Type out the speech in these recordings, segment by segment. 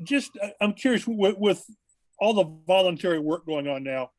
Just I'm curious with all the voluntary work going on now.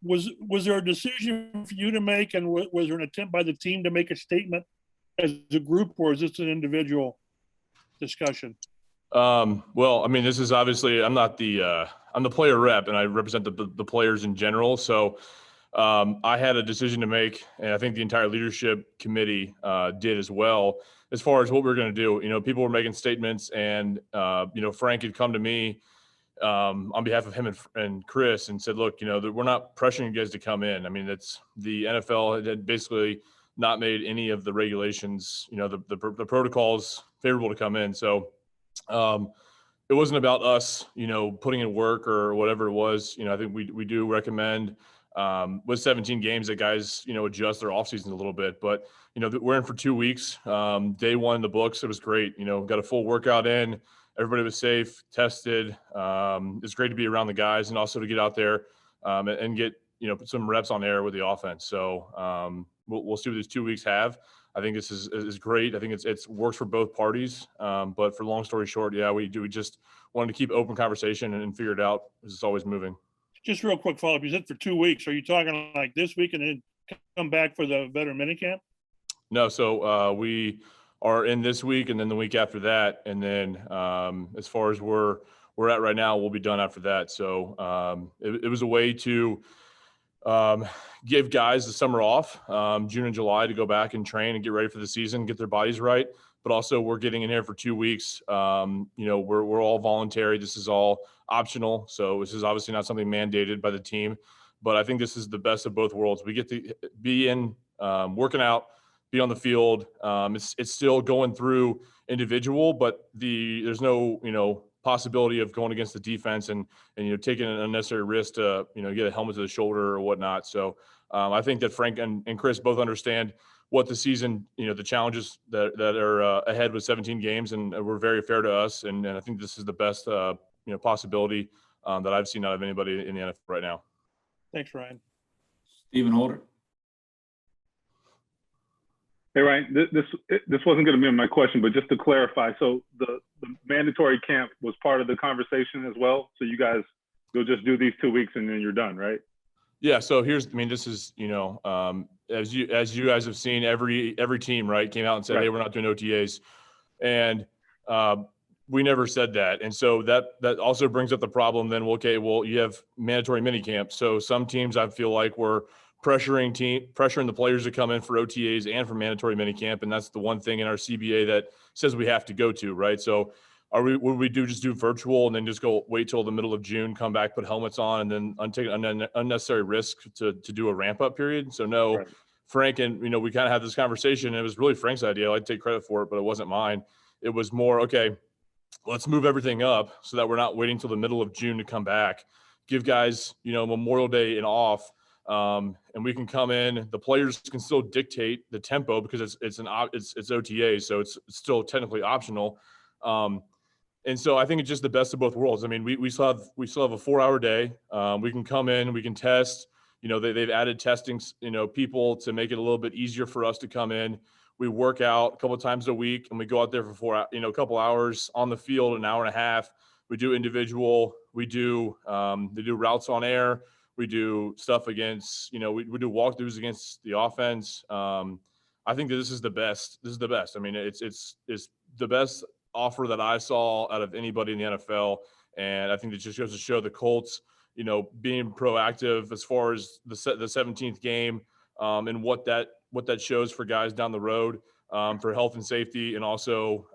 Was there a decision for you to make, and was there an attempt by the team to make a statement as a group, or is this an individual discussion? Well, I mean, this is obviously I'm the player rep, and I represent the players in general. So I had a decision to make, and I think the entire leadership committee did as well, as far as what we were going to do. People were making statements, and Frank had come to me on behalf of him and Chris and said, look, we're not pressuring you guys to come in. I mean, it's the NFL had basically not made any of the regulations, the protocols favorable to come in. So it wasn't about us, putting in work or whatever it was. I think we do recommend with 17 games that guys, adjust their off seasons a little bit. But, we're in for 2 weeks. Day one in the books, it was great. Got a full workout in. Everybody was safe, tested. It's great to be around the guys and also to get out there and get, put some reps on air with the offense. So we'll see what these 2 weeks have. I think this is great. I think it's works for both parties. But for long story short, yeah, we just wanted to keep open conversation and figure it out because it's always moving. Just real quick follow up. You said for 2 weeks. Are you talking like this week and then come back for the veteran minicamp? No, so we are in this week and then the week after that, and then as far as we're at right now, we'll be done after that. So it was a way to give guys the summer off, June and July, to go back and train and get ready for the season, get their bodies right. But also we're getting in here for 2 weeks. We're all voluntary. This is all optional. So this is obviously not something mandated by the team, but I think this is the best of both worlds. We get to be in working out, be on the field. It's still going through individual, but there's no, possibility of going against the defense and taking an unnecessary risk to get a helmet to the shoulder or whatnot. So I think that Frank and Chris both understand what the season, the challenges that are ahead with 17 games, and were very fair to us. And I think this is the best possibility that I've seen out of anybody in the NFL right now. Thanks, Ryan. Stephen Holder. Hey, Ryan, this wasn't going to be my question, but just to clarify, so the mandatory camp was part of the conversation as well. So you guys, you'll just do these 2 weeks and then you're done, right? Yeah. So this is, as you guys have seen, every team, right, came out and said, right. Hey, we're not doing OTAs. And we never said that. And so that also brings up the problem then, well, you have mandatory mini camps. So some teams I feel like were pressuring the players to come in for OTAs and for mandatory minicamp, and that's the one thing in our CBA that says we have to go to, right? So would we just do virtual and then just wait till the middle of June, come back, put helmets on, and then take an unnecessary risk to do a ramp up period? So no, right. Frank and we kind of had this conversation, and it was really Frank's idea. I'd take credit for it, but it wasn't mine. It was more, okay, let's move everything up so that we're not waiting till the middle of June to come back. Give guys, Memorial Day and off. And we can come in. The players can still dictate the tempo because it's OTA, so it's still technically optional. And so I think it's just the best of both worlds. I mean, we still have a 4-hour day. We can come in, we can test. They've added testing, people to make it a little bit easier for us to come in. We work out a couple of times a week, and we go out there for a couple hours on the field, an hour and a half. We do individual. We do they do routes on air. We do stuff against, we do walkthroughs against the offense. I think that this is the best. This is the best. I mean, it's the best offer that I saw out of anybody in the NFL. And I think it just goes to show the Colts, being proactive as far as the 17th game and what that shows for guys down the road for health and safety. And also,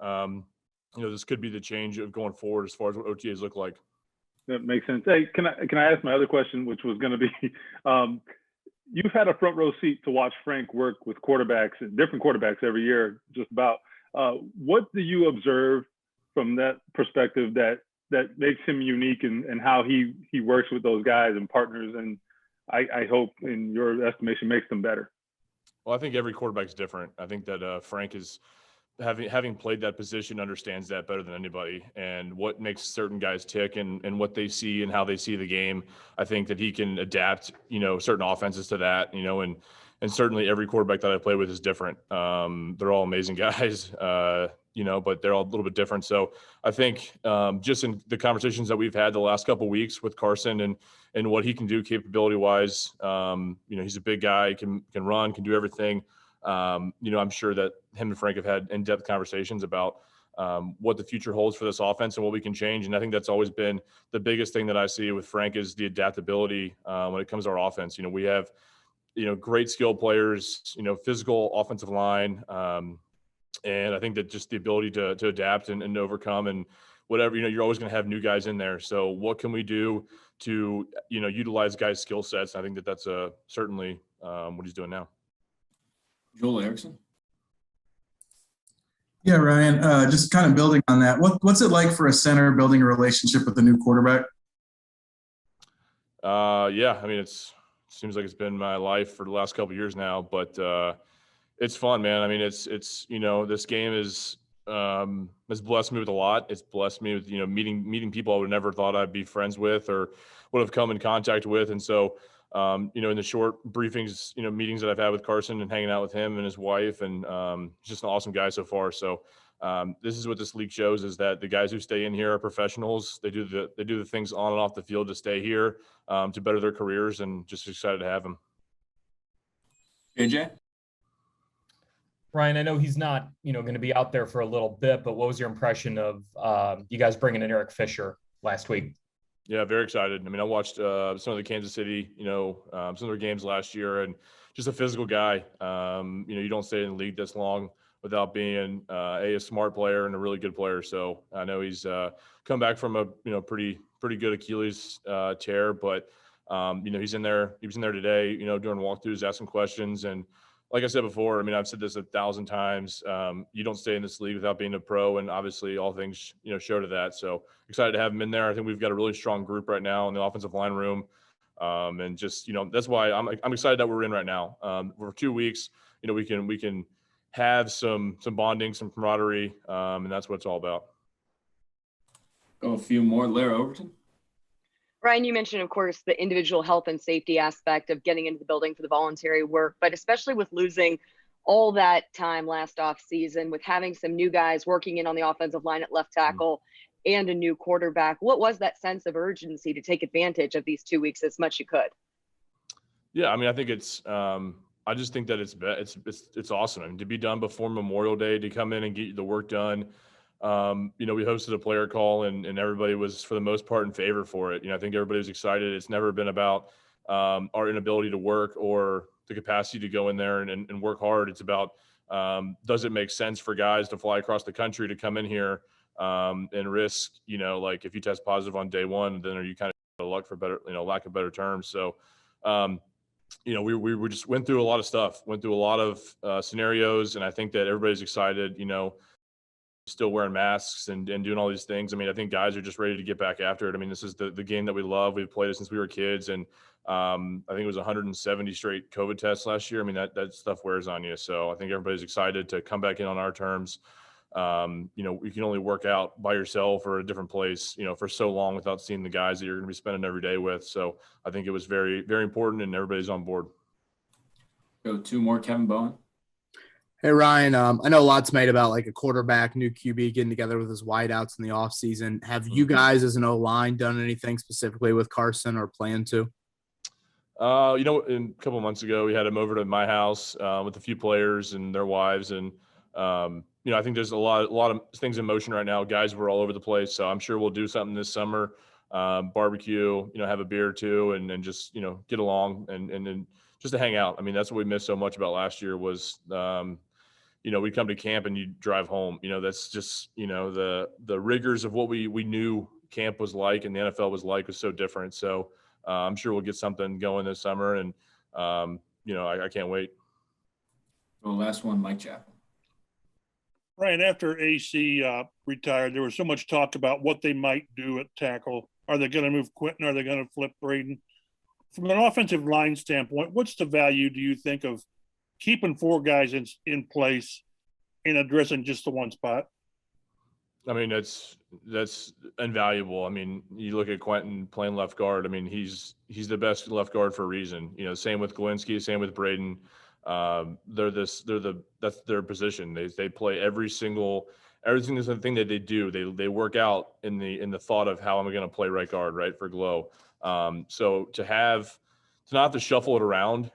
this could be the change of going forward as far as what OTAs look like. That makes sense. Hey, can I ask my other question, which was going to be, you've had a front row seat to watch Frank work with quarterbacks, different quarterbacks every year, just about. What do you observe from that perspective that makes him unique and how he works with those guys and partners, and I hope, in your estimation, makes them better? Well, I think every quarterback's different. I think that Frank is having played that position, understands that better than anybody, and what makes certain guys tick and what they see and how they see the game. I think that he can adapt, certain offenses to that, and and certainly every quarterback that I play with is different. They're all amazing guys, but they're all a little bit different. So I think just in the conversations that we've had the last couple of weeks with Carson and what he can do capability wise, he's a big guy, can run, can do everything. I'm sure that him and Frank have had in-depth conversations about what the future holds for this offense and what we can change. And I think that's always been the biggest thing that I see with Frank is the adaptability when it comes to our offense. We have, great skill players, physical offensive line. And I think that just the ability to adapt and overcome and whatever, you're always going to have new guys in there. So what can we do to, utilize guys' skill sets? I think that that's certainly what he's doing now. Joel Erickson. Yeah, Ryan, just kind of building on that. What's it like for a center building a relationship with a new quarterback? It seems like it's been my life for the last couple of years now, but it's fun, man. This game has blessed me with a lot. It's blessed me with, meeting people I would never thought I'd be friends with or would have come in contact with. And so, in the short briefings, meetings that I've had with Carson and hanging out with him and his wife, and he's just an awesome guy so far. So this is what this league shows, is that the guys who stay in here are professionals. They do the things on and off the field to stay here, to better their careers, and just excited to have him. AJ? Ryan, I know he's not, going to be out there for a little bit, but what was your impression of you guys bringing in Eric Fisher last week? Yeah, very excited. I watched some of the Kansas City, some of their games last year, and just a physical guy. You don't stay in the league this long without being a smart player and a really good player. So I know he's come back from a pretty good Achilles tear, but he's in there. He was in there today, doing walkthroughs, asking questions, and like I said before, I've said this 1,000 times. You don't stay in this league without being a pro, and obviously all things, show to that. So excited to have him in there. I think we've got a really strong group right now in the offensive line room, and just that's why I'm excited that we're in right now. For 2 weeks, we can have some bonding, some camaraderie, and that's what it's all about. Go a few more. Lara Overton. Ryan, you mentioned, of course, the individual health and safety aspect of getting into the building for the voluntary work, but especially with losing all that time last offseason, with having some new guys working in on the offensive line at left tackle and a new quarterback, what was that sense of urgency to take advantage of these 2 weeks as much you could? Yeah, I think it's I just think that it's awesome. To be done before Memorial Day, to come in and get the work done. We hosted a player call and everybody was, for the most part, in favor for it. I think everybody was excited. It's never been about our inability to work or the capacity to go in there and work hard. It's about, does it make sense for guys to fly across the country to come in here and risk, like if you test positive on day one, then are you kind of luck for better, lack of better terms. So, we just went through a lot of stuff, went through a lot of scenarios, and I think that everybody's excited, still wearing masks and doing all these things. I think guys are just ready to get back after it. This is the game that we love. We've played it since we were kids, and I think it was 170 straight COVID tests last year. That stuff wears on you. So I think everybody's excited to come back in on our terms. You can only work out by yourself or a different place, for so long without seeing the guys that you're going to be spending every day with. So I think it was very, very important, and everybody's on board. Go 2 more. Kevin Bowen. Hey, Ryan, I know a lot's made about like a quarterback, new QB getting together with his wideouts in the offseason. Have you guys as an O-line done anything specifically with Carson or plan to? A couple of months ago, we had him over to my house with a few players and their wives. And, I think there's a lot of things in motion right now. Guys were all over the place. So I'm sure we'll do something this summer, barbecue, have a beer or two, and then just, get along and just to hang out. That's what we missed so much about last year was, we'd come to camp and you'd drive home. That's just, the rigors of what we knew camp was like and the NFL was like was so different. So I'm sure we'll get something going this summer, and, I can't wait. Well, last one, Mike Chappell. Ryan, after AC retired, there was so much talk about what they might do at tackle. Are they going to move Quentin? Are they going to flip Braden? From an offensive line standpoint, what's the value, do you think, of keeping 4 guys in place and addressing just the one spot? That's invaluable. You look at Quentin playing left guard. He's the best left guard for a reason. Same with Galinsky, same with Braden. That's their position. They play every single thing that they do. They work out in the thought of how am I going to play right guard, right, for Glow. So to not have to shuffle it around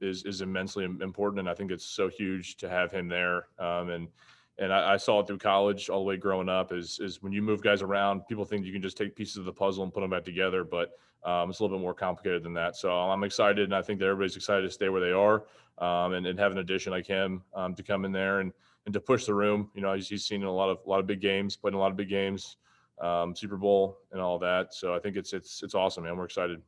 is immensely important, and I think it's so huge to have him there. And I saw it through college all the way growing up is when you move guys around, people think you can just take pieces of the puzzle and put them back together, but it's a little bit more complicated than that. So I'm excited, and I think that everybody's excited to stay where they are and have an addition like him to come in there and to push the room. You know, he's seen a lot of big games, played in a lot of big games, Super Bowl and all that. So I think it's awesome, man. We're excited.